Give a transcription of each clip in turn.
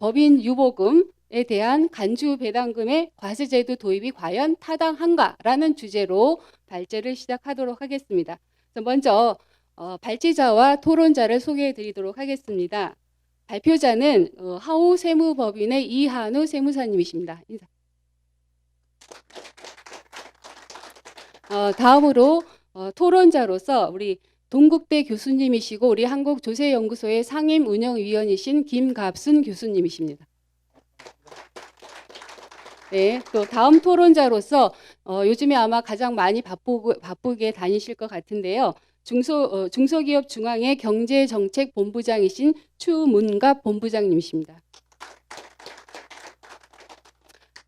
법인 유보금에 대한 간주 배당금의 과세제도 도입이 과연 타당한가라는 주제로 발제를 시작하도록 하겠습니다. 그래서 먼저 발제자와 토론자를 소개해 드리도록 하겠습니다. 발표자는 하우 세무법인의 이한우 세무사님이십니다. 인사. 다음으로 토론자로서 우리 동국대 교수님이시고 우리 한국조세연구소의 상임운영위원이신 김갑순 교수님이십니다. 네, 또 다음 토론자로서 요즘에 아마 가장 많이 바쁘게 다니실 것 같은데요. 중소기업 중앙회 경제정책본부장이신 추문갑 본부장님이십니다.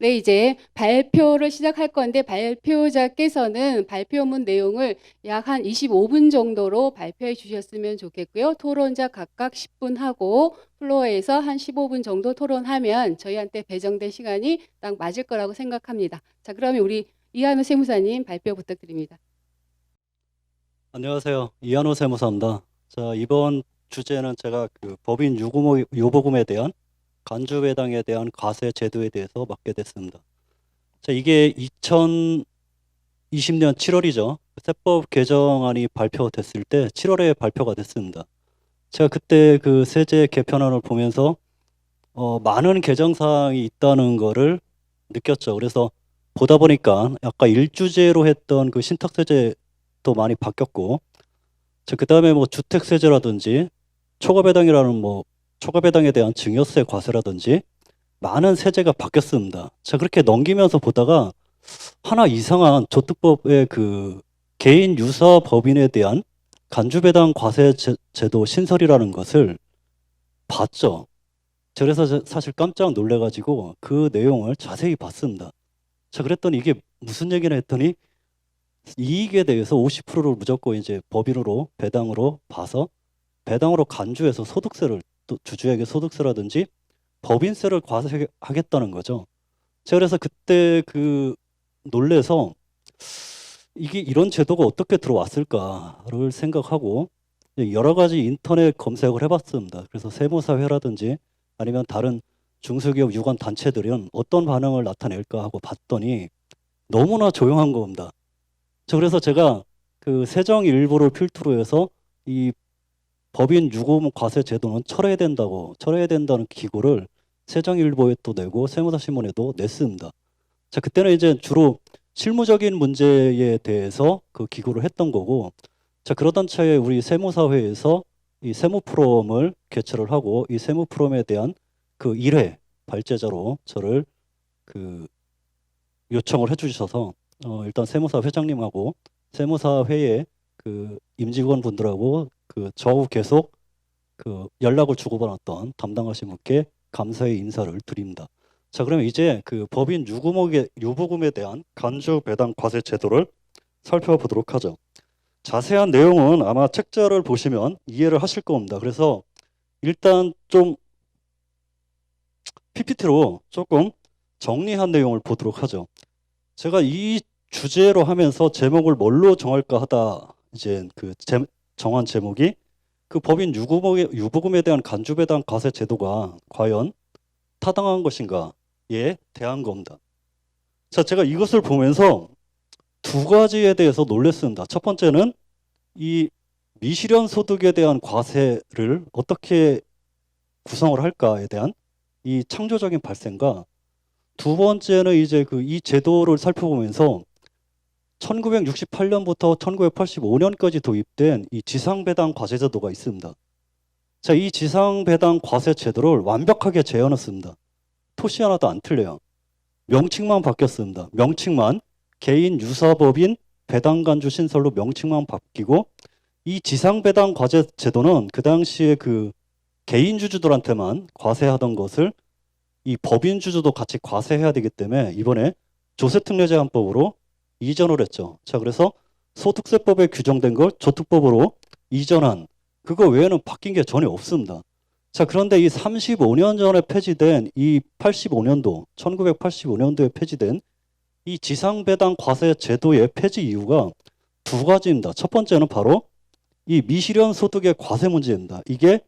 네, 이제 발표를 시작할 건데 발표자께서는 발표문 내용을 약 한 25분 정도로 발표해 주셨으면 좋겠고요. 토론자 각각 10분 하고 플로어에서 한 15분 정도 토론하면 저희한테 배정된 시간이 딱 맞을 거라고 생각합니다. 자, 그러면 우리 이한우 세무사님 발표 부탁드립니다. 안녕하세요. 이한호 세무사입니다. 자, 이번 주제는 제가 그 법인 유보금에 대한 간주배당에 대한 과세 제도에 대해서 맡게 됐습니다. 자, 이게 2020년 7월이죠. 세법 개정안이 발표됐을 때 7월에 발표가 됐습니다. 제가 그때 그 세제 개편안을 보면서 많은 개정사항이 있다는 거를 느꼈죠. 그래서 보다 보니까 아까 일주제로 했던 그 신탁세제도 많이 바뀌었고, 그 다음에 뭐 주택세제라든지 초과배당에 대한 증여세 과세라든지 많은 세제가 바뀌었습니다. 자, 그렇게 넘기면서 보다가 하나 이상한 조특법의 그 개인 유사 법인에 대한 간주배당 과세 제도 신설이라는 것을 봤죠. 그래서 사실 깜짝 놀래가지고 그 내용을 자세히 봤습니다. 자, 그랬더니 이게 무슨 얘기나 했더니 이익에 대해서 50%를 무조건 이제 법인으로 배당으로 봐서 배당으로 간주해서 소득세를 또 주주에게 소득세라든지 법인세를 과세하겠다는 거죠. 제가 그래서 그때 그 놀래서 이게 이런 제도가 어떻게 들어왔을까를 생각하고 여러 가지 인터넷 검색을 해봤습니다. 그래서 세무사회라든지 아니면 다른 중소기업 유관 단체들은 어떤 반응을 나타낼까 하고 봤더니 너무나 조용한 겁니다. 그래서 제가 그 세정 일부를 필두로 해서 이 법인 유보금 과세 제도는 철회해야 된다는 기고를 세정일보에 또 내고 세무사신문에도 냈습니다. 자, 그때는 이제 주로 실무적인 문제에 대해서 그 기고를 했던 거고, 자, 그러던 차에 우리 세무사회에서 이 세무포럼을 개최를 하고 이 세무포럼에 대한 그 1회 발제자로 저를 그 요청을 해주셔서 일단 세무사 회장님하고 세무사회의 그 임직원 분들하고 그 저후 계속 그 연락을 주고받았던 담당하신 분께 감사의 인사를 드립니다. 자, 그러면 이제 그 법인 유보금에 대한 간주 배당 과세 제도를 살펴보도록 하죠. 자세한 내용은 아마 책자를 보시면 이해를 하실 겁니다. 그래서 일단 좀 PPT로 조금 정리한 내용을 보도록 하죠. 제가 이 주제로 하면서 제목을 뭘로 정할까 하다 이제 그 정한 제목이 그 법인 유보금에 대한 간주배당 과세 제도가 과연 타당한 것인가에 대한 겁니다. 자, 제가 이것을 보면서 두 가지에 대해서 놀랐습니다. 첫 번째는 이 미실현 소득에 대한 과세를 어떻게 구성을 할까에 대한 이 창조적인 발생과 두 번째는 이제 그 이 제도를 살펴보면서 1968년부터 1985년까지 도입된 이 지상배당 과세 제도가 있습니다. 자, 이 지상배당 과세 제도를 완벽하게 재현했습니다. 토시 하나도 안 틀려요. 명칭만 바뀌었습니다. 명칭만 개인 유사법인 배당간주 신설로 명칭만 바뀌고 이 지상배당 과세 제도는 그 당시에 그 개인 주주들한테만 과세하던 것을 이 법인 주주도 같이 과세해야 되기 때문에 이번에 조세특례제한법으로 이전을 했죠. 자, 그래서 소득세법에 규정된 걸 조특법으로 이전한 그거 외에는 바뀐 게 전혀 없습니다. 자, 그런데 이 35년 전에 폐지된 이 1985년도에 폐지된 이 지상배당 과세 제도의 폐지 이유가 두 가지입니다. 첫 번째는 바로 이 미실현 소득의 과세 문제입니다. 이게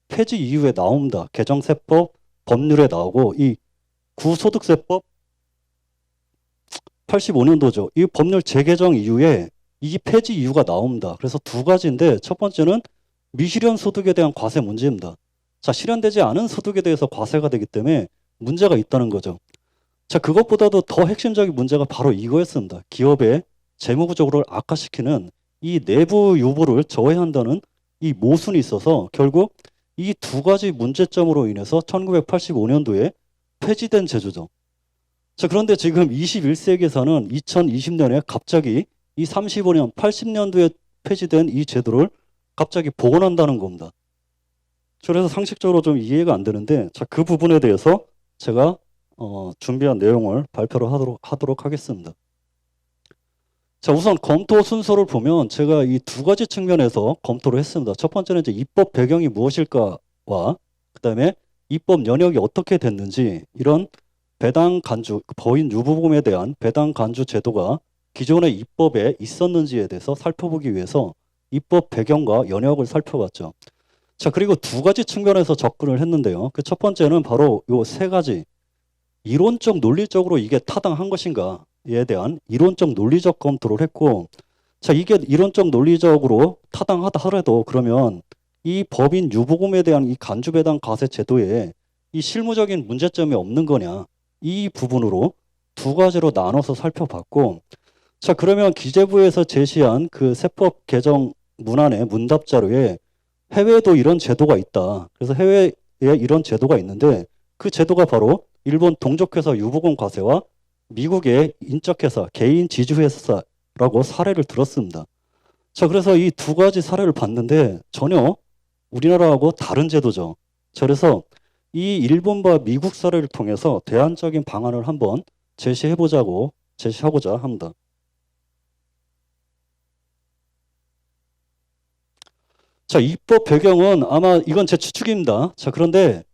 폐지 이후에 나옵니다. 개정세법 법률에 나오고 이 구소득세법 85년도죠. 이 법률 재개정 이후에 이 폐지 이유가 나옵니다. 그래서 두 가지인데 첫 번째는 미실현 소득에 대한 과세 문제입니다. 자, 실현되지 않은 소득에 대해서 과세가 되기 때문에 문제가 있다는 거죠. 자, 그것보다도 더 핵심적인 문제가 바로 이거였습니다. 기업의 재무 구조를 악화시키는 이 내부 유보를 저해한다는 이 모순이 있어서 결국 이 두 가지 문제점으로 인해서 1985년도에 폐지된 제도죠. 자, 그런데 지금 21세기에서는 2020년에 갑자기 이 35년, 80년도에 폐지된 이 제도를 갑자기 복원한다는 겁니다. 그래서 상식적으로 좀 이해가 안 되는데, 자, 그 부분에 대해서 제가 준비한 내용을 발표를 하도록 하겠습니다. 자, 우선 검토 순서를 보면 제가 이 두 가지 측면에서 검토를 했습니다. 첫 번째는 이제 입법 배경이 무엇일까와 그다음에 입법 영역이 어떻게 됐는지 이런 배당 간주, 법인 유보금에 대한 배당 간주 제도가 기존의 입법에 있었는지에 대해서 살펴보기 위해서 입법 배경과 영역을 살펴봤죠. 자, 그리고 두 가지 측면에서 접근을 했는데요. 그 첫 번째는 바로 요 세 가지 이론적 논리적으로 이게 타당한 것인가에 대한 이론적 논리적 검토를 했고, 자, 이게 이론적 논리적으로 타당하다 하더라도 그러면 이 법인 유보금에 대한 이 간주배당 과세 제도에 이 실무적인 문제점이 없는 거냐, 이 부분으로 두 가지로 나눠서 살펴봤고, 자, 그러면 기재부에서 제시한 그 세법 개정 문안의 문답 자료에 해외에도 이런 제도가 있다. 그래서 해외에 이런 제도가 있는데 그 제도가 바로 일본 동족회사 유보금 과세와 미국의 인적회사, 개인 지주회사라고 사례를 들었습니다. 자, 그래서 이 두 가지 사례를 봤는데 전혀 우리나라하고 다른 제도죠. 자, 그래서 이 일본과 미국 사례를 통해서 대안적인 방안을 한번 제시하고자 합니다. 자, 입법 배경은 아마 이건 제 추측입니다. 자, 그런데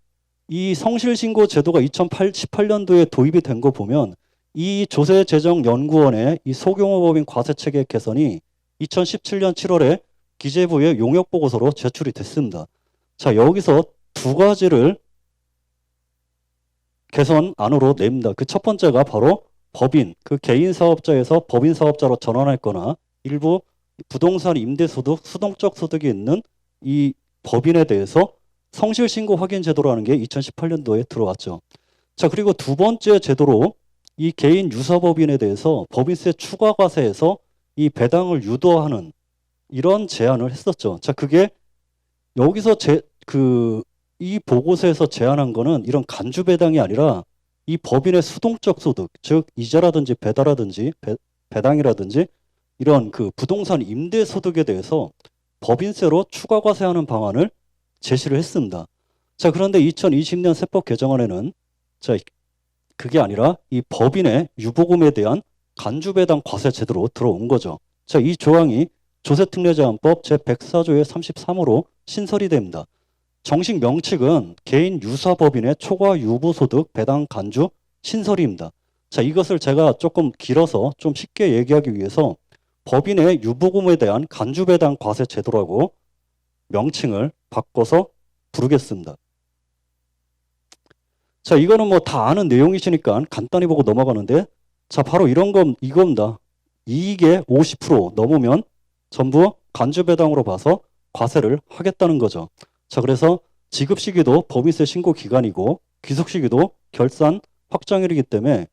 이 성실신고 제도가 2018년도에 도입이 된 거 보면 이 조세재정연구원의 이 소규모법인 과세체계 개선이 2017년 7월에 기재부의 용역보고서로 제출이 됐습니다. 자, 여기서 두 가지를 개선안으로 냅니다. 그 첫 번째가 바로 법인, 그 개인 사업자에서 법인 사업자로 전환했거나 일부 부동산 임대소득, 수동적 소득이 있는 이 법인에 대해서 성실신고 확인 제도라는 게 2018년도에 들어왔죠. 자, 그리고 두 번째 제도로 이 개인 유사법인에 대해서 법인세 추가 과세에서 이 배당을 유도하는 이런 제안을 했었죠. 자, 그게 여기서 이 보고서에서 제안한 거는 이런 간주 배당이 아니라 이 법인의 수동적 소득, 즉 이자라든지 배다라든지 배당이라든지 이런 그 부동산 임대 소득에 대해서 법인세로 추가 과세하는 방안을 제시를 했습니다. 자, 그런데 2020년 세법 개정안에는 자, 그게 아니라 이 법인의 유보금에 대한 간주배당 과세 제도로 들어온 거죠. 자, 이 조항이 조세특례제한법 제104조의 33호로 신설이 됩니다. 정식 명칭은 개인 유사법인의 초과 유보소득 배당 간주 신설입니다. 자, 이것을 제가 조금 길어서 좀 쉽게 얘기하기 위해서 법인의 유보금에 대한 간주배당 과세 제도라고 명칭을 바꿔서 부르겠습니다. 자, 이거는 뭐 다 아는 내용이시니까 간단히 보고 넘어가는데, 자, 바로 이겁니다. 이익의 50% 넘으면 전부 간주배당으로 봐서 과세를 하겠다는 거죠. 자, 그래서 지급 시기도 법인세 신고 기간이고 귀속 시기도 결산 확정일이기 때문에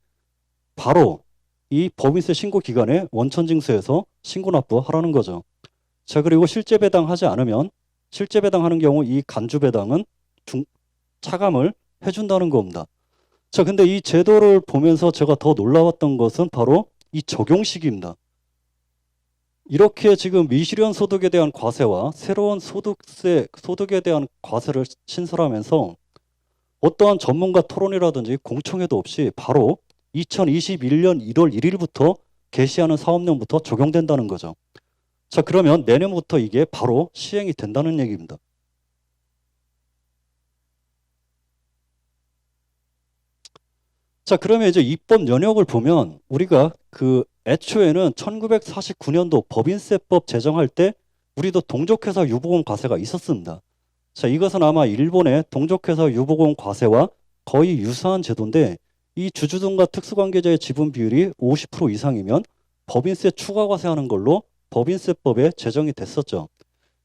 바로 이 법인세 신고 기간에 원천징수해서 신고납부하라는 거죠. 자, 그리고 실제 배당하지 않으면 실제 배당하는 경우 이 간주 배당은 차감을 해준다는 겁니다. 자, 근데 이 제도를 보면서 제가 더 놀라웠던 것은 바로 이 적용 시기입니다. 이렇게 지금 미실현 소득에 대한 과세와 새로운 소득에 대한 과세를 신설하면서 어떠한 전문가 토론이라든지 공청회도 없이 바로 2021년 1월 1일부터 개시하는 사업년부터 적용된다는 거죠. 자, 그러면 내년부터 이게 바로 시행이 된다는 얘기입니다. 자, 그러면 이제 입법 연역을 보면 우리가 애초에는 1949년도 법인세법 제정할 때 우리도 동족회사 유보금 과세가 있었습니다. 자, 이것은 아마 일본의 동족회사 유보금 과세와 거의 유사한 제도인데 이 주주등과 특수관계자의 지분 비율이 50% 이상이면 법인세 추가 과세하는 걸로 법인세법에 제정이 됐었죠.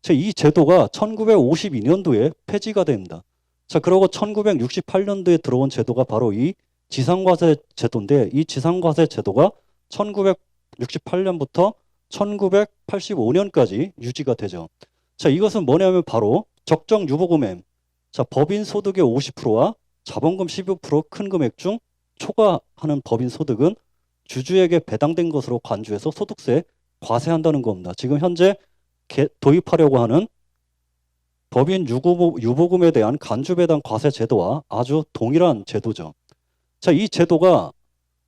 자, 이 제도가 1952년도에 폐지가 됩니다. 자, 그리고 1968년도에 들어온 제도가 바로 이 지상과세 제도인데 이 지상과세 제도가 1968년부터 1985년까지 유지가 되죠. 자, 이것은 뭐냐면 바로 적정 유보금액. 자, 법인 소득의 50%와 자본금 15% 큰 금액 중 초과하는 법인 소득은 주주에게 배당된 것으로 간주해서 소득세 과세한다는 겁니다. 지금 현재 도입하려고 하는 법인 유보금에 대한 간주배당 과세 제도와 아주 동일한 제도죠. 자, 이 제도가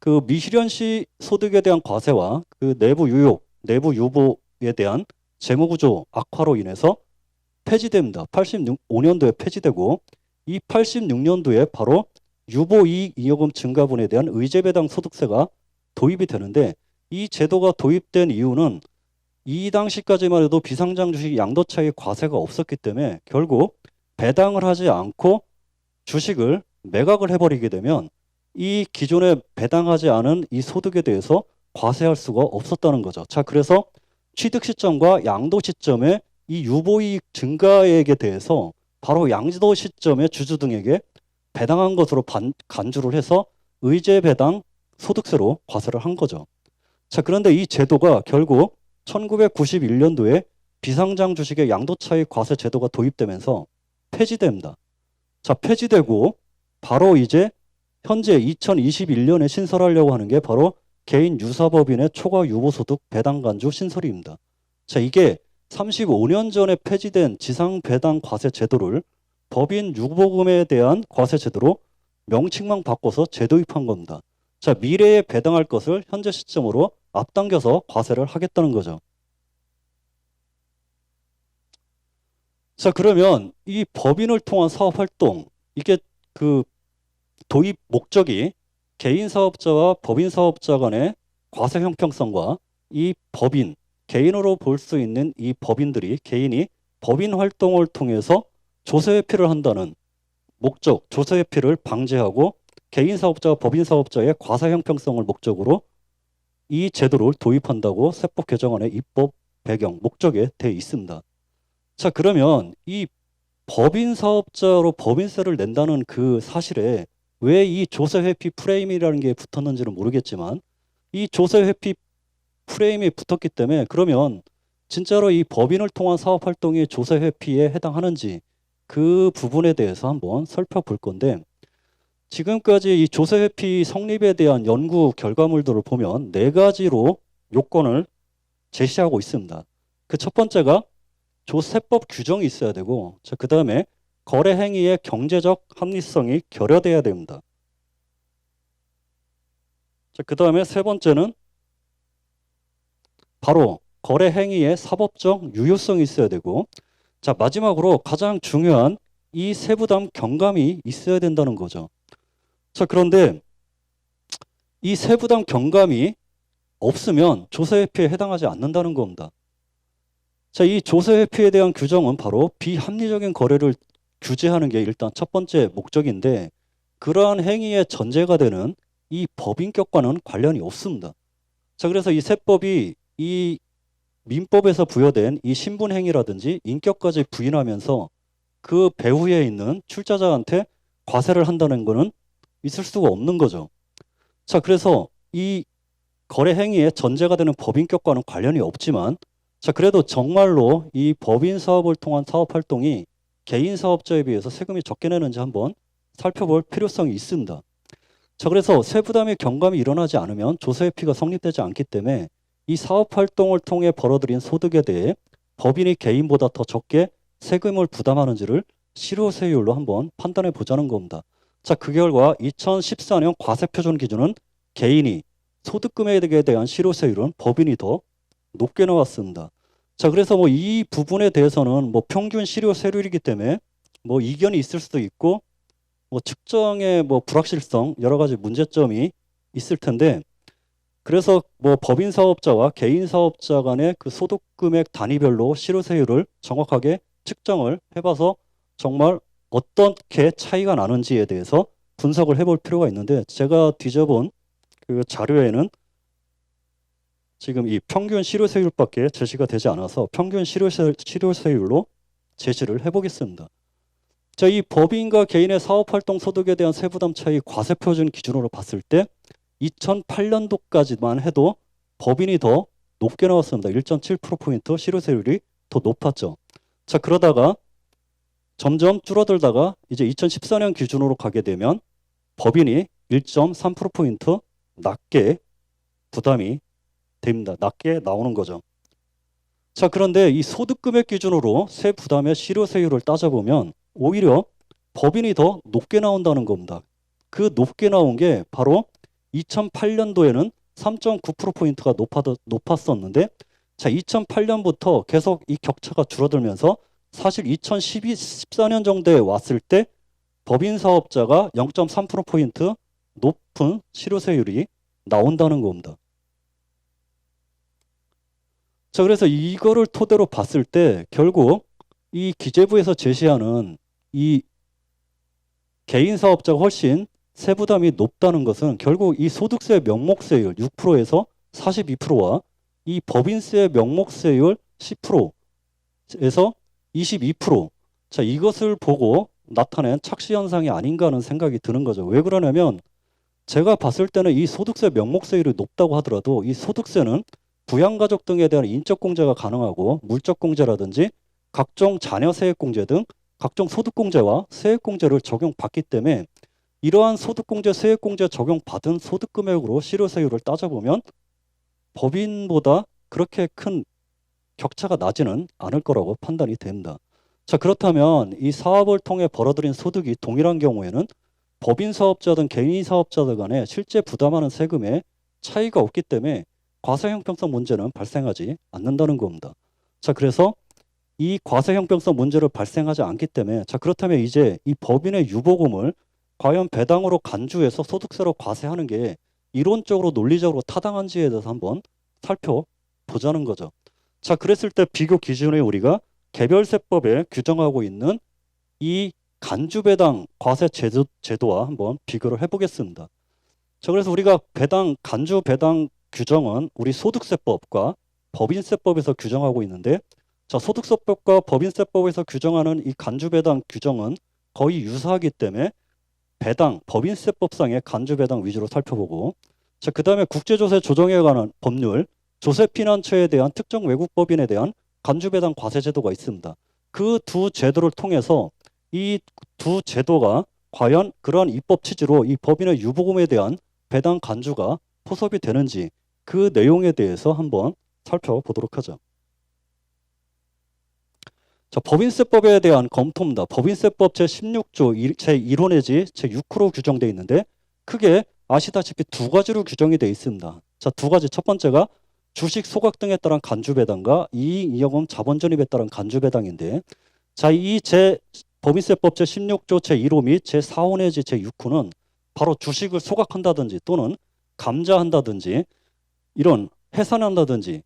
그 미실현시 소득에 대한 과세와 그 내부 유욕, 내부 유보에 대한 재무구조 악화로 인해서 폐지됩니다. 85년도에 폐지되고 이 86년도에 바로 유보이익 잉여금 증가분에 대한 의제배당 소득세가 도입이 되는데 이 제도가 도입된 이유는 이 당시까지만 해도 비상장 주식 양도차익 과세가 없었기 때문에 결국 배당을 하지 않고 주식을 매각을 해버리게 되면 이 기존에 배당하지 않은 이 소득에 대해서 과세할 수가 없었다는 거죠. 자, 그래서 취득 시점과 양도 시점에 이 유보이익 증가액에 대해서 바로 양도 시점에 주주 등에게 배당한 것으로 간주를 해서 의제배당 소득세로 과세를 한 거죠. 자, 그런데 이 제도가 결국 1991년도에 비상장 주식의 양도차익 과세 제도가 도입되면서 폐지됩니다. 자, 폐지되고 바로 이제 현재 2021년에 신설하려고 하는 게 바로 개인 유사법인의 초과 유보소득 배당 간주 신설입니다. 자, 이게 35년 전에 폐지된 지상배당 과세 제도를 법인 유보금에 대한 과세 제도로 명칭만 바꿔서 재도입한 겁니다. 자, 미래에 배당할 것을 현재 시점으로 앞당겨서 과세를 하겠다는 거죠. 자, 그러면 이 법인을 통한 사업활동, 이게 그 도입 목적이 개인 사업자와 법인 사업자 간의 과세 형평성과 이 법인, 개인으로 볼 수 있는 이 법인들이 개인이 법인 활동을 통해서 조세 회피를 한다는 목적, 조세 회피를 방지하고 개인 사업자와 법인 사업자의 과세 형평성을 목적으로 이 제도를 도입한다고 세법 개정안의 입법 배경, 목적에 돼 있습니다. 자, 그러면 이 법인 사업자로 법인세를 낸다는 그 사실에 왜 이 조세 회피 프레임이라는 게 붙었는지는 모르겠지만 이 조세 회피 프레임이 붙었기 때문에 그러면 진짜로 이 법인을 통한 사업 활동이 조세 회피에 해당하는지 그 부분에 대해서 한번 살펴볼 건데 지금까지 이 조세 회피 성립에 대한 연구 결과물들을 보면 4가지로 요건을 제시하고 있습니다. 그 첫 번째가 조세법 규정이 있어야 되고 그 다음에 거래 행위의 경제적 합리성이 결여돼야 됩니다. 그 다음에 세 번째는 바로 거래 행위의 사법적 유효성이 있어야 되고 자, 마지막으로 가장 중요한 이 세부담 경감이 있어야 된다는 거죠. 자, 그런데 이 세부담 경감이 없으면 조세 회피에 해당하지 않는다는 겁니다. 자, 이 조세 회피에 대한 규정은 바로 비합리적인 거래를 규제하는 게 일단 첫 번째 목적인데 그러한 행위의 전제가 되는 이 법인격과는 관련이 없습니다. 자, 그래서 이 세법이 이 민법에서 부여된 이 신분행위라든지 인격까지 부인하면서 그 배후에 있는 출자자한테 과세를 한다는 거는 있을 수가 없는 거죠. 자, 그래서 이 거래 행위의 전제가 되는 법인격과는 관련이 없지만 자, 그래도 정말로 이 법인 사업을 통한 사업 활동이 개인 사업자에 비해서 세금이 적게 내는지 한번 살펴볼 필요성이 있습니다. 자, 그래서 세부담의 경감이 일어나지 않으면 조세 회피가 성립되지 않기 때문에 이 사업 활동을 통해 벌어들인 소득에 대해 법인이 개인보다 더 적게 세금을 부담하는지를 실효세율로 한번 판단해 보자는 겁니다. 자, 그 결과 2014년 과세표준 기준은 개인이 소득금액에 대한 실효세율은 법인이 더 높게 나왔습니다. 자, 그래서 뭐 이 부분에 대해서는 뭐 평균 실효세율이기 때문에 뭐 이견이 있을 수도 있고 뭐 측정의 뭐 불확실성 여러 가지 문제점이 있을 텐데 그래서 뭐 법인 사업자와 개인 사업자 간의 그 소득금액 단위별로 실효세율을 정확하게 측정을 해봐서 정말 어떻게 차이가 나는지에 대해서 분석을 해볼 필요가 있는데 제가 뒤져본 그 자료에는 지금 이 평균 실효세율밖에 제시가 되지 않아서 평균 실효세율로 제시를 해보겠습니다. 자, 이 법인과 개인의 사업활동 소득에 대한 세부담 차이 과세표준 기준으로 봤을 때 2008년도까지만 해도 법인이 더 높게 나왔습니다. 1.7%포인트 실효세율이 더 높았죠. 자, 그러다가 점점 줄어들다가 이제 2014년 기준으로 가게 되면 법인이 1.3%포인트 낮게 부담이 됩니다. 낮게 나오는 거죠. 자, 그런데 이 소득금액 기준으로 세 부담의 실효세율을 따져보면 오히려 법인이 더 높게 나온다는 겁니다. 그 높게 나온 게 바로 2008년도에는 3.9%포인트가 높았었는데 자, 2008년부터 계속 이 격차가 줄어들면서 사실 2014년 정도에 왔을 때 법인 사업자가 0.3%포인트 높은 실효세율이 나온다는 겁니다. 자, 그래서 이거를 토대로 봤을 때 결국 이 기재부에서 제시하는 이 개인 사업자가 훨씬 세부담이 높다는 것은 결국 이 소득세 명목세율 6%에서 42%와 이 법인세 명목세율 10%에서 22%. 자, 이것을 보고 나타낸 착시 현상이 아닌가 하는 생각이 드는 거죠. 왜 그러냐면 제가 봤을 때는 이 소득세 명목세율이 높다고 하더라도 이 소득세는 부양가족 등에 대한 인적공제가 가능하고 물적공제라든지 각종 자녀세액공제 등 각종 소득공제와 세액공제를 적용받기 때문에 이러한 소득공제, 세액공제 적용받은 소득금액으로 실효세율을 따져보면 법인보다 그렇게 큰 격차가 나지는 않을 거라고 판단이 됩니다. 자, 그렇다면 이 사업을 통해 벌어들인 소득이 동일한 경우에는 법인 사업자든 개인 사업자들 간에 실제 부담하는 세금에 차이가 없기 때문에 과세 형평성 문제는 발생하지 않는다는 겁니다. 자, 그래서 이 과세 형평성 문제를 발생하지 않기 때문에 자, 그렇다면 이제 이 법인의 유보금을 과연 배당으로 간주해서 소득세로 과세하는 게 이론적으로 논리적으로 타당한지에 대해서 한번 살펴보자는 거죠. 자, 그랬을 때 비교 기준에 우리가 개별세법에 규정하고 있는 이 간주배당 과세 제도와 한번 비교를 해보겠습니다. 자, 그래서 우리가 간주배당 규정은 우리 소득세법과 법인세법에서 규정하고 있는데 자, 소득세법과 법인세법에서 규정하는 이 간주배당 규정은 거의 유사하기 때문에 법인세법상의 간주배당 위주로 살펴보고 자, 그 다음에 국제조세 조정에 관한 법률 조세피난처에 대한 특정 외국법인에 대한 간주배당 과세제도가 있습니다. 그 두 제도를 통해서 이 두 제도가 과연 그러한 입법 취지로 이 법인의 유보금에 대한 배당 간주가 포섭이 되는지 그 내용에 대해서 한번 살펴보도록 하죠. 자, 법인세법에 대한 검토입니다. 법인세법 제16조 제1호 내지 제6호로 규정되어 있는데 크게 아시다시피 두 가지로 규정이 되어 있습니다. 자, 두 가지. 첫 번째가 주식 소각 등에 따른 간주배당과 이익이익금 자본전입에 따른 간주배당인데 자, 법인세법 제16조 제1호 및 제4호 내지 제6호는 바로 주식을 소각한다든지 또는 감자한다든지 이런 해산한다든지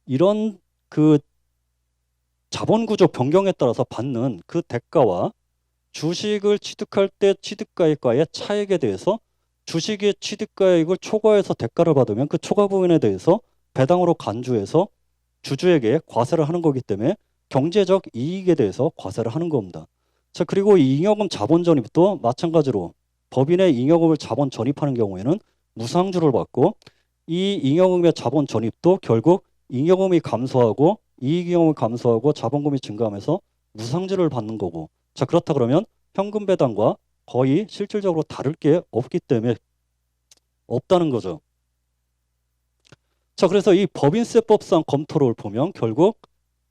이런 그 자본구조 변경에 따라서 받는 그 대가와 주식을 취득할 때 취득가액과의 차액에 대해서 주식의 취득가액을 초과해서 대가를 받으면 그 초과 부분에 대해서 배당으로 간주해서 주주에게 과세를 하는 거기 때문에 경제적 이익에 대해서 과세를 하는 겁니다. 자, 그리고 이 잉여금 자본 전입도 마찬가지로 법인의 잉여금을 자본 전입하는 경우에는 무상주를 받고 이 잉여금의 자본 전입도 결국 잉여금이 감소하고 이익잉여금이 감소하고 자본금이 증가하면서 무상주를 받는 거고 자, 그렇다 그러면 현금 배당과 거의 실질적으로 다를 게 없기 때문에 없다는 거죠. 자, 그래서 이 법인세법상 검토를 보면 결국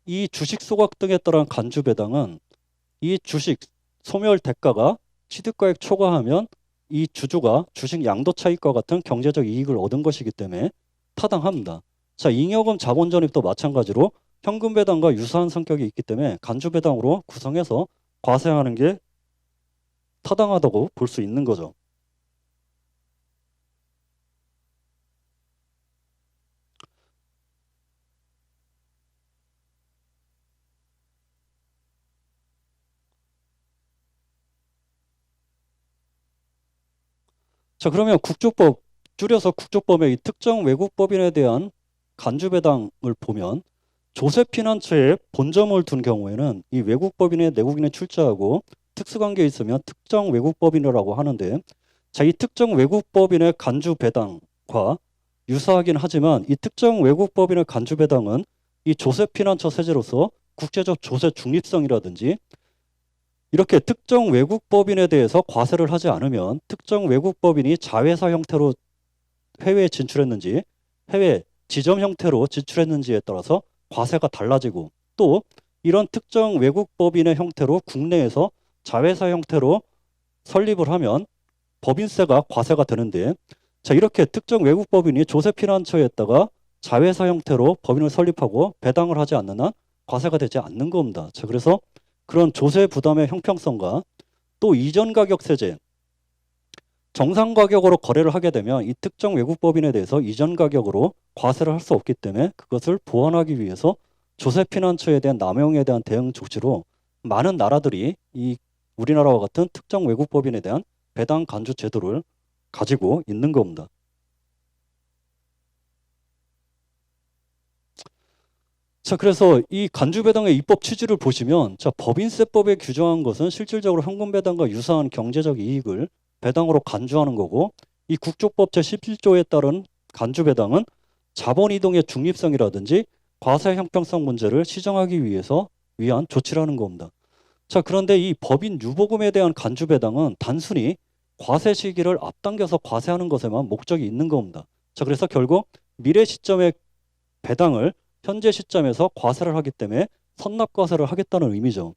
이 주식 소각 등에 따른 간주 배당은 이 주식 소멸 대가가 취득가액 초과하면 이 주주가 주식 양도 차익과 같은 경제적 이익을 얻은 것이기 때문에 타당합니다. 자, 잉여금 자본 전입도 마찬가지로 현금 배당과 유사한 성격이 있기 때문에 간주 배당으로 구성해서 과세하는 게 타당하다고 볼 수 있는 거죠. 자, 그러면 국조법, 줄여서 국조법의 이 특정 외국법인에 대한 간주배당을 보면 조세피난처에 본점을 둔 경우에는 이 외국법인에 내국인에 출자하고 특수관계에 있으면 특정 외국법인이라고 하는데, 자, 이 특정 외국법인의 간주배당과 유사하긴 하지만 이 특정 외국법인의 간주배당은 이 조세피난처 세제로서 국제적 조세 중립성이라든지 이렇게 특정 외국법인에 대해서 과세를 하지 않으면 특정 외국법인이 자회사 형태로 해외에 진출했는지 해외 지점 형태로 진출했는지에 따라서 과세가 달라지고, 또 이런 특정 외국법인의 형태로 국내에서 자회사 형태로 설립을 하면 법인세가 과세가 되는데, 자, 이렇게 특정 외국법인이 조세피난처에다가 자회사 형태로 법인을 설립하고 배당을 하지 않는 한 과세가 되지 않는 겁니다. 자, 그래서 그런 조세 부담의 형평성과 또 이전 가격 세제, 정상 가격으로 거래를 하게 되면 이 특정 외국법인에 대해서 이전 가격으로 과세를 할 수 없기 때문에 그것을 보완하기 위해서 조세피난처에 대한 남용에 대한 대응 조치로 많은 나라들이 이 우리나라와 같은 특정 외국법인에 대한 배당 간주 제도를 가지고 있는 겁니다. 자, 그래서 이 간주배당의 입법 취지를 보시면, 자, 법인세법에 규정한 것은 실질적으로 현금배당과 유사한 경제적 이익을 배당으로 간주하는 거고, 이 국조법 제11조에 따른 간주배당은 자본이동의 중립성이라든지 과세 형평성 문제를 시정하기 위한 조치라는 겁니다. 자, 그런데 이 법인 유보금에 대한 간주배당은 단순히 과세 시기를 앞당겨서 과세하는 것에만 목적이 있는 겁니다. 자, 그래서 결국 미래 시점의 배당을 현재 시점에서 과세를 하기 때문에 선납과세를 하겠다는 의미죠.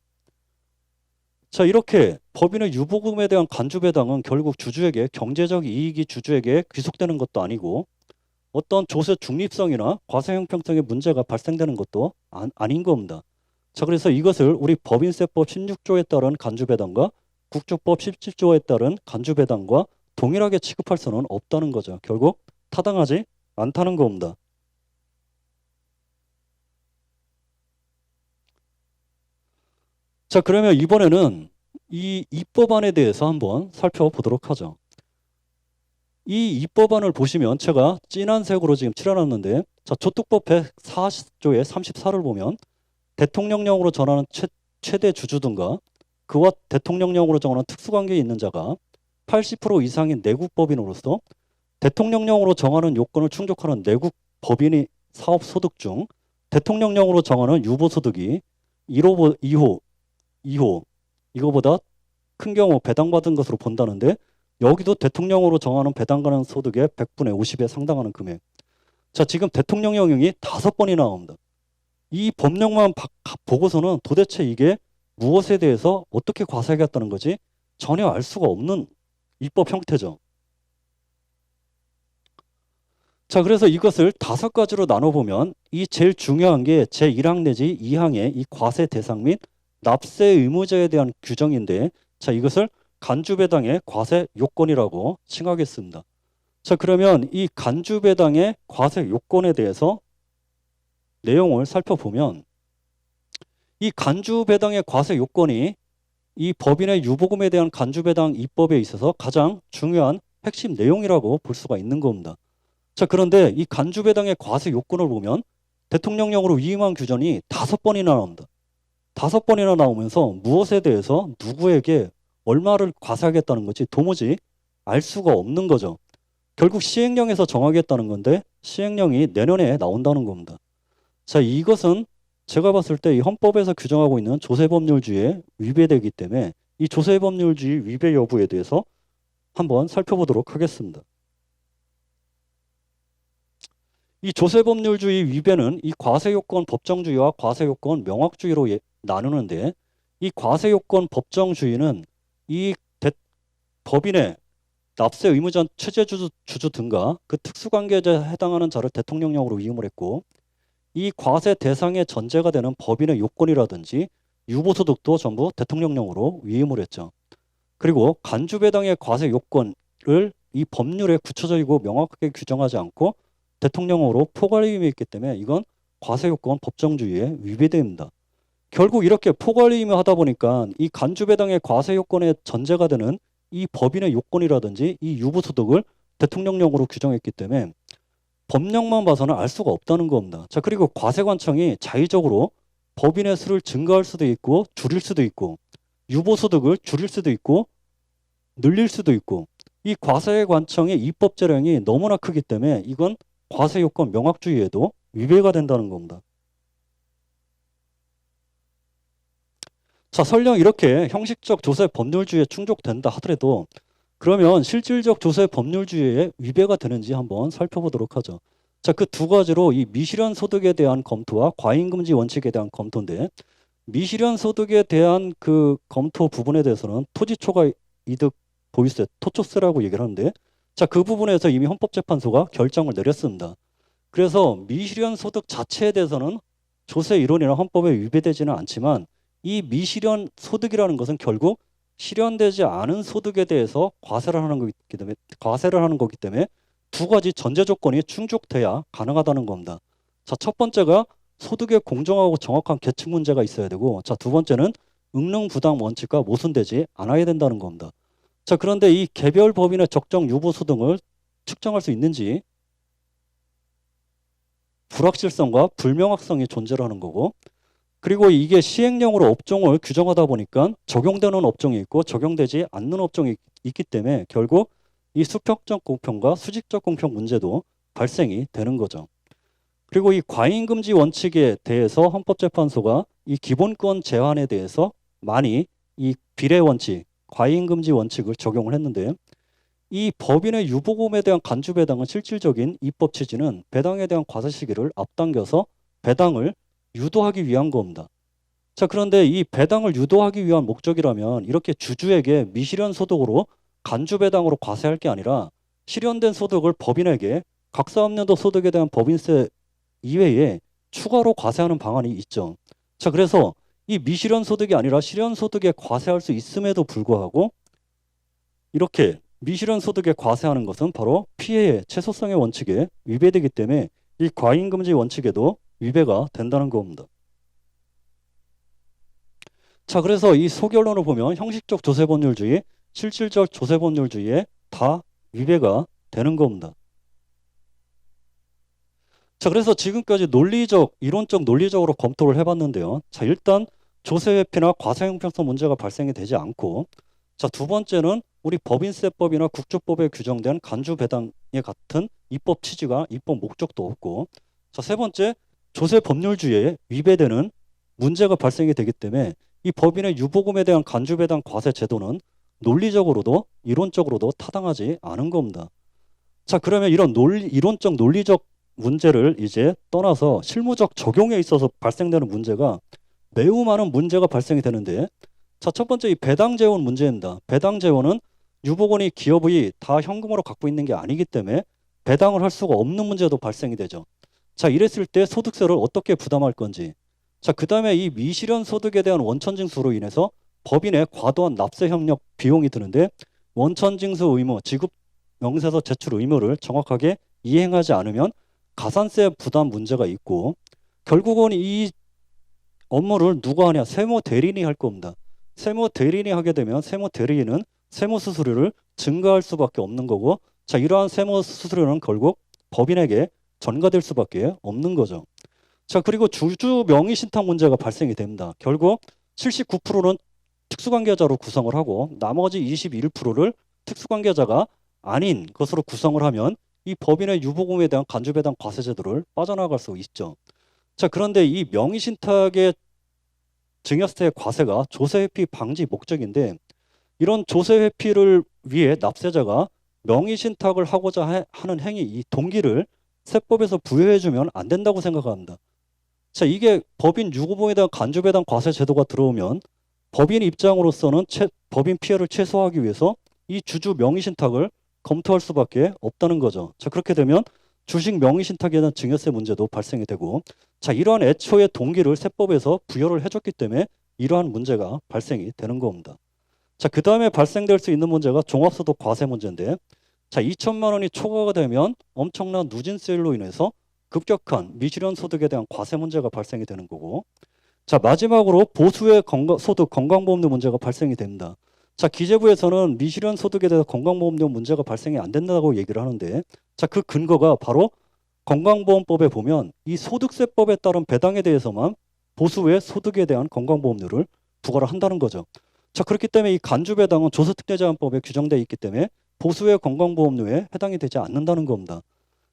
자, 이렇게 법인의 유보금에 대한 간주배당은 결국 주주에게 경제적 이익이 주주에게 귀속되는 것도 아니고 어떤 조세 중립성이나 과세 형평성의 문제가 발생되는 것도 아닌 겁니다. 자, 그래서 이것을 우리 법인세법 16조에 따른 간주배당과 국조법 17조에 따른 간주배당과 동일하게 취급할 수는 없다는 거죠. 결국 타당하지 않다는 겁니다. 자, 그러면 이번에는 이 입법안에 대해서 한번 살펴보도록 하죠. 이 입법안을 보시면 제가 진한 색으로 지금 칠해놨는데, 자, 조특법 140조의 34를 보면 대통령령으로 정하는 최대 주주 등과 그와 대통령령으로 정하는 특수관계에 있는 자가 80% 이상인 내국법인으로서 대통령령으로 정하는 요건을 충족하는 내국 법인이 사업소득 중 대통령령으로 정하는 유보소득이 2호 이거보다 큰 경우 배당받은 것으로 본다는데, 여기도 대통령으로 정하는 배당가능 소득의 100분의 50에 상당하는 금액. 자, 지금 대통령령이 5번이 나옵니다. 이 법령만 보고서는 도대체 이게 무엇에 대해서 어떻게 과세하겠다는 거지 전혀 알 수가 없는 입법 형태죠. 자, 그래서 이것을 5가지로 나눠보면 이 제일 중요한 게 제1항 내지 2항의 이 과세 대상 및 납세 의무자에 대한 규정인데, 자, 이것을 간주배당의 과세 요건이라고 칭하겠습니다. 자, 그러면 이 간주배당의 과세 요건에 대해서 내용을 살펴보면, 이 간주배당의 과세 요건이 이 법인의 유보금에 대한 간주배당 입법에 있어서 가장 중요한 핵심 내용이라고 볼 수가 있는 겁니다. 자, 그런데 이 간주배당의 과세 요건을 보면 대통령령으로 위임한 규정이 5번이나 나옵니다. 5번이나 나오면서 무엇에 대해서 누구에게 얼마를 과세하겠다는 건지 도무지 알 수가 없는 거죠. 결국 시행령에서 정하겠다는 건데 시행령이 내년에 나온다는 겁니다. 자, 이것은 제가 봤을 때 이 헌법에서 규정하고 있는 조세법률주의에 위배되기 때문에 이 조세법률주의 위배 여부에 대해서 한번 살펴보도록 하겠습니다. 이 조세법률주의 위배는 이 과세요건 법정주의와 과세요건 명확주의로 나누는데, 이 과세요건 법정주의는 이 법인의 납세 의무자 최재주주 등과 그 특수관계자에 해당하는 자를 대통령령으로 위임을 했고, 이 과세 대상의 전제가 되는 법인의 요건이라든지 유보소득도 전부 대통령령으로 위임을 했죠. 그리고 간주배당의 과세 요건을 이 법률에 구체적이고 명확하게 규정하지 않고 대통령으로 포괄위임이 있기 때문에 이건 과세요건 법정주의에 위배됩니다. 결국 이렇게 포괄위임을 하다 보니까 이 간주배당의 과세요건의 전제가 되는 이 법인의 요건이라든지 이 유보소득을 대통령령으로 규정했기 때문에 법령만 봐서는 알 수가 없다는 겁니다. 자, 그리고 과세관청이 자의적으로 법인의 수를 증가할 수도 있고 줄일 수도 있고 유보소득을 줄일 수도 있고 늘릴 수도 있고 이 과세관청의 입법 재량이 너무나 크기 때문에 이건 과세요건 명확주의에도 위배가 된다는 겁니다. 자, 설령 이렇게 형식적 조세 법률주의에 충족된다 하더라도 그러면 실질적 조세 법률주의에 위배가 되는지 한번 살펴보도록 하죠. 자, 그 두 가지로 이 미실현 소득에 대한 검토와 과잉금지 원칙에 대한 검토인데 미실현 소득에 대한 그 검토 부분에 대해서는 토지초과 이득 보유세, 토초세라고 얘기를 하는데 자, 그 부분에서 이미 헌법재판소가 결정을 내렸습니다. 그래서 미실현 소득 자체에 대해서는 조세 이론이나 헌법에 위배되지는 않지만 이 미실현 소득이라는 것은 결국 실현되지 않은 소득에 대해서 과세를 하는 거기 때문에 두 가지 전제 조건이 충족돼야 가능하다는 겁니다. 자, 첫 번째가 소득의 공정하고 정확한 계층 문제가 있어야 되고, 자, 두 번째는 응능부당 원칙과 모순되지 않아야 된다는 겁니다. 자, 그런데 이 개별 법인의 적정 유보소득을 측정할 수 있는지 불확실성과 불명확성이 존재를 하는 거고, 그리고 이게 시행령으로 업종을 규정하다 보니까 적용되는 업종이 있고 적용되지 않는 업종이 있기 때문에 결국 이 수평적 공평과 수직적 공평 문제도 발생이 되는 거죠. 그리고 이 과잉금지 원칙에 대해서 헌법재판소가 이 기본권 제한에 대해서 많이 이 비례 원칙, 과잉금지 원칙을 적용을 했는데 이 법인의 유보금에 대한 간주 배당은 실질적인 입법 취지는 배당에 대한 과세 시기를 앞당겨서 배당을 유도하기 위한 겁니다. 자, 그런데 이 배당을 유도하기 위한 목적이라면 이렇게 주주에게 미실현 소득으로 간주 배당으로 과세할 게 아니라 실현된 소득을 법인에게 각사업년도 소득에 대한 법인세 이외에 추가로 과세하는 방안이 있죠. 자, 그래서 이 미실현 소득이 아니라 실현 소득에 과세할 수 있음에도 불구하고 이렇게 미실현 소득에 과세하는 것은 바로 피해의 최소성의 원칙에 위배되기 때문에 이 과잉금지 원칙에도 위배가 된다는 겁니다. 자, 그래서 이 소결론을 보면 형식적 조세법률주의, 실질적 조세법률주의에 다 위배가 되는 겁니다. 자, 그래서 지금까지 이론적 논리적으로 검토를 해봤는데요. 자, 일단 조세회피나 과세형평성 문제가 발생이 되지 않고, 자, 두 번째는 우리 법인세법이나 국조법에 규정된 간주배당에 같은 입법 취지가 입법 목적도 없고, 자, 세 번째 조세법률주의에 위배되는 문제가 발생이 되기 때문에 이 법인의 유보금에 대한 간주배당 과세 제도는 논리적으로도 이론적으로도 타당하지 않은 겁니다. 자, 그러면 이런 이론적 논리적 문제를 이제 떠나서 실무적 적용에 있어서 발생되는 문제가 매우 많은 문제가 발생이 되는데, 자, 첫 번째 이 배당 재원 문제입니다. 배당 재원은 유보건이 기업이 다 현금으로 갖고 있는 게 아니기 때문에 배당을 할 수가 없는 문제도 발생이 되죠. 자, 이랬을 때 소득세를 어떻게 부담할 건지. 자, 그 다음에 이 미실현 소득에 대한 원천징수로 인해서 법인의 과도한 납세 협력 비용이 드는데 원천징수 의무, 지급 명세서 제출 의무를 정확하게 이행하지 않으면 가산세 부담 문제가 있고 결국은 이 업무를 누가 하냐? 세무 대리인이 할 겁니다. 세무 대리인이 하게 되면 세무 대리인은 세무 수수료를 증가할 수밖에 없는 거고 자, 이러한 세무 수수료는 결국 법인에게 전가될 수밖에 없는 거죠. 자, 그리고 주주 명의 신탁 문제가 발생이 됩니다. 결국 79%는 특수관계자로 구성을 하고 나머지 21%를 특수관계자가 아닌 것으로 구성을 하면 이 법인의 유보금에 대한 간주배당 과세제도를 빠져나갈 수 있죠. 자, 그런데 이 명의신탁의 증여세 과세가 조세회피 방지 목적인데 이런 조세회피를 위해 납세자가 명의신탁을 하고자 하는 행위, 이 동기를 세법에서 부여해주면 안 된다고 생각합니다. 자, 이게 법인 유보금에 대한 간주배당 과세 제도가 들어오면 법인 입장으로서는 법인 피해를 최소화하기 위해서 이 주주 명의신탁을 검토할 수밖에 없다는 거죠. 자, 그렇게 되면 주식 명의신탁에 대한 증여세 문제도 발생이 되고 자, 이러한 애초의 동기를 세법에서 부여를 해줬기 때문에 이러한 문제가 발생이 되는 겁니다. 자, 그 다음에 발생될 수 있는 문제가 종합소득 과세 문제인데 자, 2천만 원이 초과가 되면 엄청난 누진세율로 인해서 급격한 미실현 소득에 대한 과세 문제가 발생이 되는 거고 자, 마지막으로 보수의 소득 건강보험료 문제가 발생이 됩니다. 자, 기재부에서는 미실현 소득에 대해서 건강보험료 문제가 발생이 안 된다고 얘기를 하는데, 자, 그 근거가 바로 건강보험법에 보면 이 소득세법에 따른 배당에 대해서만 보수의 소득에 대한 건강보험료를 부과를 한다는 거죠. 자, 그렇기 때문에 이 간주배당은 조세특례제한법에 규정되어 있기 때문에 보수의 건강보험료에 해당이 되지 않는다는 겁니다.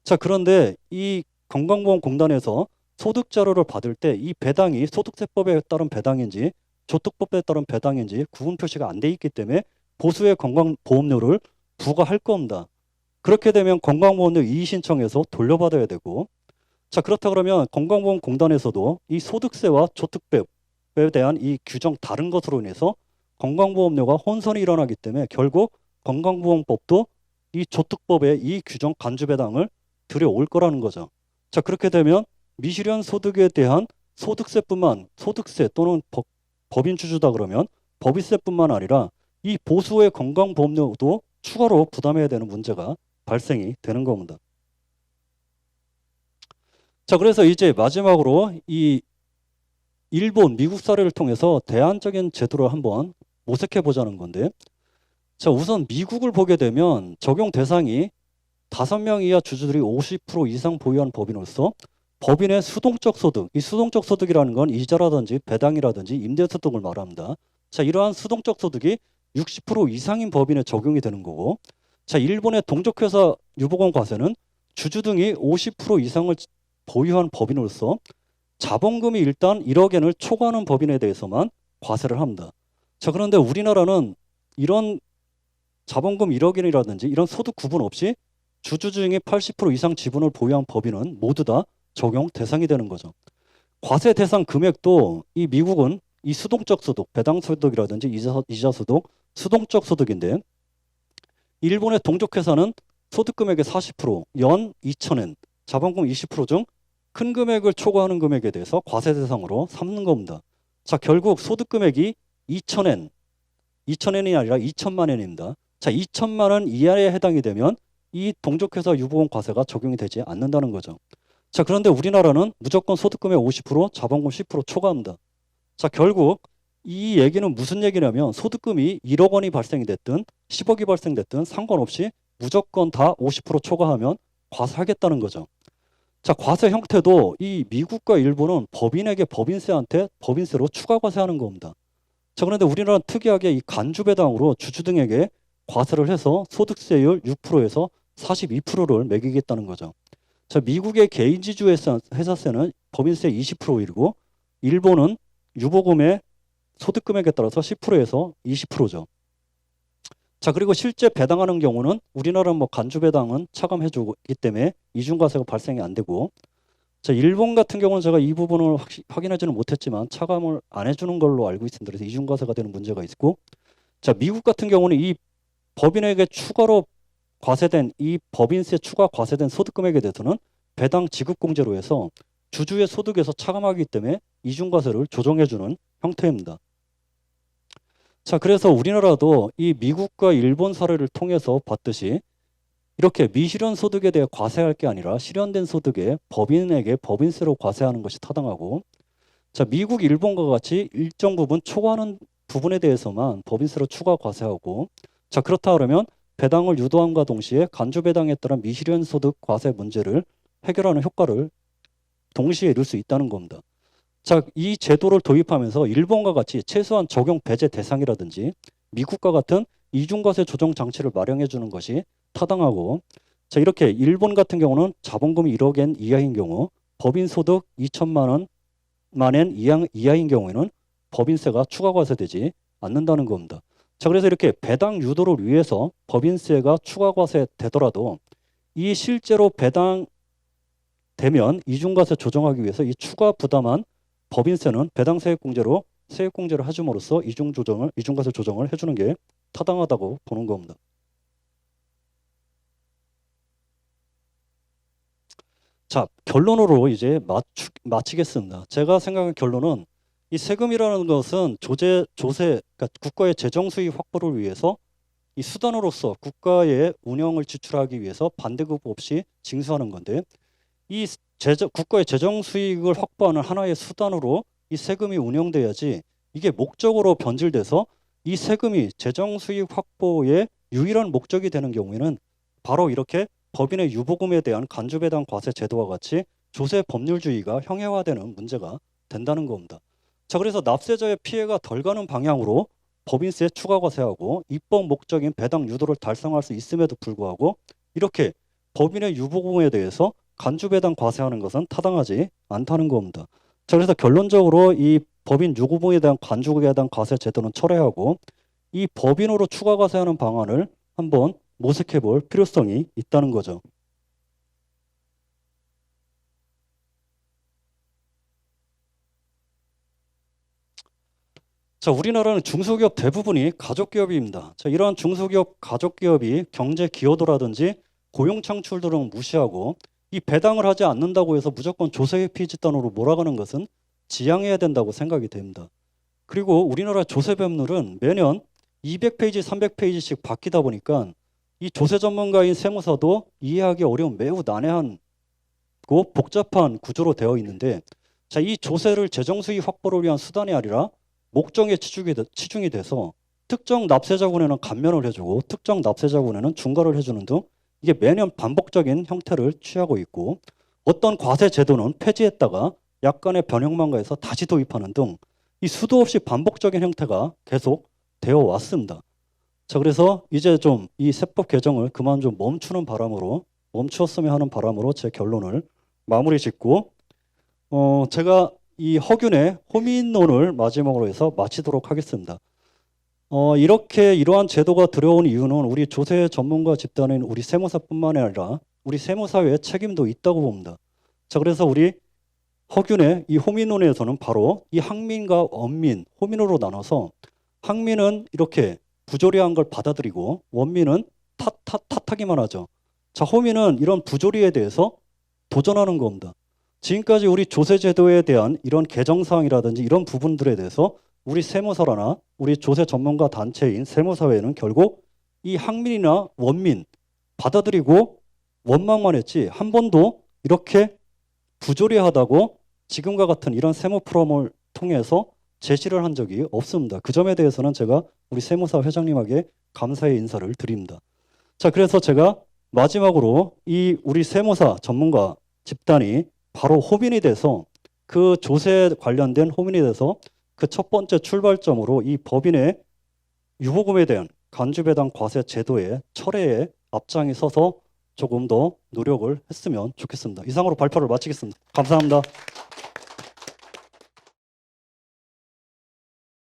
자, 그런데 이 건강보험공단에서 소득자료를 받을 때 이 배당이 소득세법에 따른 배당인지 조특법에 따른 배당인지 구분 표시가 안 돼 있기 때문에 보수의 건강보험료를 부과할 겁니다. 그렇게 되면 건강보험료 이의신청해서 돌려받아야 되고, 자, 그렇다 그러면 건강보험공단에서도 이 소득세와 조특법에 대한 이 규정 다른 것으로 인해서 건강보험료가 혼선이 일어나기 때문에 결국 건강보험법도 이 조특법의 이 규정 간주배당을 들여올 거라는 거죠. 자, 그렇게 되면 미실현 소득에 대한 소득세 또는 법인 주주다 그러면 법인세뿐만 아니라 이 보수의 건강보험료도 추가로 부담해야 되는 문제가 발생이 되는 겁니다. 자, 그래서 이제 마지막으로 이 일본, 미국 사례를 통해서 대안적인 제도를 한번 모색해 보자는 건데, 자, 우선 미국을 보게 되면 적용 대상이 5명 이하 주주들이 50% 이상 보유한 법인으로서 법인의 수동적 소득, 이 수동적 소득이라는 건 이자라든지 배당이라든지 임대소득을 말합니다. 자, 이러한 수동적 소득이 60% 이상인 법인에 적용이 되는 거고, 자, 일본의 동족회사 유보권 과세는 주주 등이 50% 이상을 보유한 법인으로서 자본금이 일단 1억 엔을 초과하는 법인에 대해서만 과세를 합니다. 자, 그런데 우리나라는 이런 자본금 1억 엔이라든지 이런 소득 구분 없이 주주 중에 80% 이상 지분을 보유한 법인은 모두 다 적용 대상이 되는 거죠. 과세 대상 금액도 이 미국은 이 수동적 소득, 배당 소득이라든지 이자 소득, 수동적 소득인데, 일본의 동족회사는 소득 금액의 40%, 연 2,000엔, 자본금 20% 중 큰 금액을 초과하는 금액에 대해서 과세 대상으로 삼는 겁니다. 자, 결국 소득 금액이 2,000엔, 2,000엔이 아니라 2천만 엔입니다. 자, 2천만 원 이하에 해당이 되면 이 동족회사 유보권 과세가 적용이 되지 않는다는 거죠. 자, 그런데 우리나라는 무조건 소득금의 50%, 자본금 10% 초과합니다. 자, 결국 이 얘기는 무슨 얘기냐면 소득금이 1억 원이 발생이 됐든 10억이 발생됐든 상관없이 무조건 다 50% 초과하면 과세하겠다는 거죠. 자, 과세 형태도 이 미국과 일본은 법인에게 법인세로 추가 과세하는 겁니다. 자, 그런데 우리나라는 특이하게 이 간주배당으로 주주 등에게 과세를 해서 소득세율 6%에서 42%를 매기겠다는 거죠. 자, 미국의 개인지주 회사세는 법인세 20%이고 일본은 유보금의 소득금액에 따라서 10%에서 20%죠. 자, 그리고 실제 배당하는 경우는 우리나라는 뭐 간주배당은 차감해주기 때문에 이중과세가 발생이 안 되고, 자, 일본 같은 경우는 제가 이 부분을 확인하지는 못했지만 차감을 안 해주는 걸로 알고 있습니다. 그래서 이중과세가 되는 문제가 있고, 자, 미국 같은 경우는 이 법인에게 추가로 과세된 이 법인세 추가 과세된 소득금액에 대해서는 배당 지급공제로 해서 주주의 소득에서 차감하기 때문에 이중과세를 조정해주는 형태입니다. 자, 그래서 우리나라도 이 미국과 일본 사례를 통해서 봤듯이 이렇게 미실현 소득에 대해 과세할 게 아니라 실현된 소득에 법인에게 법인세로 과세하는 것이 타당하고, 자, 미국, 일본과 같이 일정 부분 초과하는 부분에 대해서만 법인세로 추가 과세하고, 자, 그렇다 그러면 배당을 유도함과 동시에 간주배당에 따른 미실현 소득 과세 문제를 해결하는 효과를 동시에 이룰 수 있다는 겁니다. 자, 이 제도를 도입하면서 일본과 같이 최소한 적용 배제 대상이라든지 미국과 같은 이중과세 조정 장치를 마련해 주는 것이 타당하고, 자, 이렇게 일본 같은 경우는 자본금이 1억 엔 이하인 경우 법인 소득 2천만 엔 이하인 경우에는 법인세가 추가 과세되지 않는다는 겁니다. 자, 그래서 이렇게 배당 유도를 위해서 법인세가 추가 과세되더라도 이 실제로 배당 되면 이중과세 조정하기 위해서 이 추가 부담한 법인세는 배당 세액공제로 세액공제를 해줌으로써 이중과세 조정을 해주는 게 타당하다고 보는 겁니다. 자, 결론으로 이제 마치겠습니다. 제가 생각한 결론은 이 세금이라는 것은 조세, 그러니까 국가의 재정 수익 확보를 위해서 이 수단으로서 국가의 운영을 지출하기 위해서 반대급 없이 징수하는 건데, 이 국가의 재정 수익을 확보하는 하나의 수단으로 이 세금이 운영돼야지 이게 목적으로 변질돼서 이 세금이 재정 수익 확보의 유일한 목적이 되는 경우에는 바로 이렇게 법인의 유보금에 대한 간주배당 과세 제도와 같이 조세 법률주의가 형해화되는 문제가 된다는 겁니다. 자, 그래서 납세자의 피해가 덜 가는 방향으로 법인세 추가 과세하고 입법 목적인 배당 유도를 달성할 수 있음에도 불구하고 이렇게 법인의 유보금에 대해서 간주배당 과세하는 것은 타당하지 않다는 겁니다. 자, 그래서 결론적으로 이 법인 유보금에 대한 간주배당 과세 제도는 철회하고 이 법인으로 추가 과세하는 방안을 한번 모색해 볼 필요성이 있다는 거죠. 자, 우리나라는 중소기업 대부분이 가족기업입니다. 자, 이러한 중소기업 가족기업이 경제 기여도라든지 고용 창출 등을 무시하고 이 배당을 하지 않는다고 해서 무조건 조세회피 집단으로 몰아가는 것은 지양해야 된다고 생각이 됩니다. 그리고 우리나라 조세법률은 매년 200페이지, 300페이지씩 바뀌다 보니까 이 조세 전문가인 세무사도 이해하기 어려운 매우 난해한 복잡한 구조로 되어 있는데, 자, 이 조세를 재정 수익 확보를 위한 수단이 아니라 목적에 치중이 돼서 특정 납세자군에는 감면을 해주고 특정 납세자군에는 중과를 해주는 등 이게 매년 반복적인 형태를 취하고 있고, 어떤 과세 제도는 폐지했다가 약간의 변형만 가해서 다시 도입하는 등 이 수도 없이 반복적인 형태가 계속 되어 왔습니다. 자, 그래서 이제 좀 이 세법 개정을 그만 좀 멈추었으면 하는 바람으로 제 결론을 마무리 짓고, 제가 이 허균의 호민론을 마지막으로 해서 마치도록 하겠습니다. 이렇게 이러한 제도가 들어온 이유는 우리 조세 전문가 집단인 우리 세무사뿐만 아니라 우리 세무사회의 책임도 있다고 봅니다. 자, 그래서 우리 허균의 이 호민론에서는 바로 이 항민과 원민, 호민으로 나눠서 항민은 이렇게 부조리한 걸 받아들이고 원민은 탓하기만 하죠. 자, 호민은 이런 부조리에 대해서 도전하는 겁니다. 지금까지 우리 조세제도에 대한 이런 개정사항이라든지 이런 부분들에 대해서 우리 세무사라나 우리 조세 전문가 단체인 세무사회는 결국 이 항민이나 원민 받아들이고 원망만 했지 한 번도 이렇게 부조리하다고 지금과 같은 이런 세무 프로그램을 통해서 제시를 한 적이 없습니다. 그 점에 대해서는 제가 우리 세무사 회장님에게 감사의 인사를 드립니다. 자, 그래서 제가 마지막으로 이 우리 세무사 전문가 집단이 바로 호민이 돼서 그 조세 관련된 호민이 돼서 그 첫 번째 출발점으로 이 법인의 유보금에 대한 간주배당 과세 제도의 철회에 앞장에 서서 조금 더 노력을 했으면 좋겠습니다. 이상으로 발표를 마치겠습니다. 감사합니다.